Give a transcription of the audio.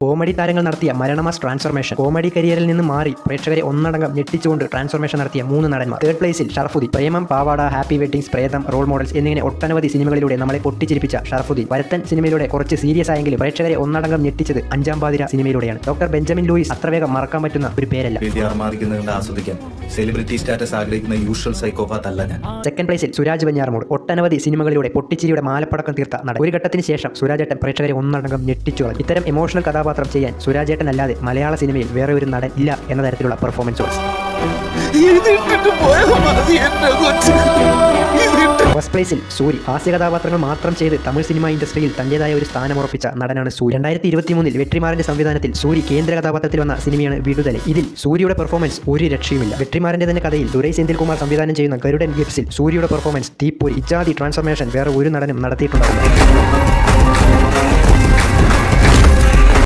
Comedy താരങ്ങൾ നടത്തിയ Maranamass transformation. Comedy കരിയറിൽ നിന്ന് മാറി പ്രേക്ഷകരെ ഒന്നടങ്കം ഞെട്ടിച്ചുകൊണ്ട് ട്രാൻസ്ഫോർമേഷൻ നടത്തിയ 3 നടന്മാർ. തേർഡ് പ്ലേസിൽ ഷറഫുദ്ദീൻ. പ്രേമം, പാവാട, ഹാപ്പി വെഡിങ്സ്, പ്രേതം, റോൾ മോഡൽസ് എന്നിങ്ങനെ ഒട്ടനവധി സിനിമകളിലൂടെ നമ്മളെ പൊട്ടിച്ചിരിപ്പിച്ച ഷറഫുദ്ദീൻ വരത്തൻ സിനിമയിലൂടെ കുറച്ച് സീരിയസ് ആയെങ്കിലും പ്രേക്ഷകരെ ഒന്നടങ്കം ഞെട്ടിച്ചത് അഞ്ചാം പാതിര സിനിമയിലൂടെയാണ്. ഡോക്ടർ ബെഞ്ചമിൻ ലൂയിസ് അത്ര വേഗം മറക്കാൻ പറ്റുന്ന ഒരു പേരല്ല. ആസ്വദിക്കാൻ സെലിബ്രിറ്റി സ്റ്റാറ്റസ് ആഗ്രഹിക്കുന്ന യൂഷ്വൽ സൈക്കോപാത്ത് അല്ല ഞാൻ. സെക്കൻഡ് പ്ലേസിൽ സുരാജ് വെഞ്ഞാറമൂട്. ഒട്ടനവധി സിനിമകളിലൂടെ പൊട്ടിച്ചിരിയുടെ മാലപ്പടക്കം തീർത്ത നടൻ. ഒരു ഘട്ടത്തിന് ശേഷം സുരാജേട്ടൻ പ്രേക്ഷകരെ ഒന്നടങ്കം ഞെട്ടിച്ചു. ഇത്തരം എമോഷണൽ കഥാപാത്രം ചെയ്യാൻ സുരാജേട്ടൻ അല്ലാതെ മലയാള സിനിമയിൽ വേറെ ഒരു നടൻ ഇല്ല എന്ന തരത്തിലുള്ള പെർഫോമൻസ്. ഫസ്റ്റ് പ്ലേസിൽ സൂരി. ഹാസ്യ കഥാപാത്രങ്ങൾ മാത്രം ചെയ്ത് തമിഴ് സിനിമ ഇൻഡസ്ട്രിയിൽ തന്റേതായ ഒരു സ്ഥാനമുറപ്പിച്ച നടനാണ് സൂരി. 2023 വെട്രിമാറിന്റെ സംവിധാനത്തിൽ സൂരി കേന്ദ്ര കഥാപാത്രത്തിൽ വന്ന സിനിമയാണ് വിടുതലെ. ഇതിൽ സൂര്യയുടെ പെർഫോമൻസ് ഒരു രക്ഷയുമില്ല. വെട്രിമാറിന്റെ തന്നെ കഥയിൽ ദുരൈ സെന്തിൽകുമാർ സംവിധാനം ചെയ്യുന്ന ഗരുഡൻ ഗിഫ്റ്റ്സിൽ സൂര്യയുടെ പെർഫോമൻസ് തീപ്പൊരി. ഇജാതി ട്രാൻസ്ഫോർമേഷൻ വേറെ ഒരു നടനും നടത്തിയിട്ടുണ്ടായിരുന്നു.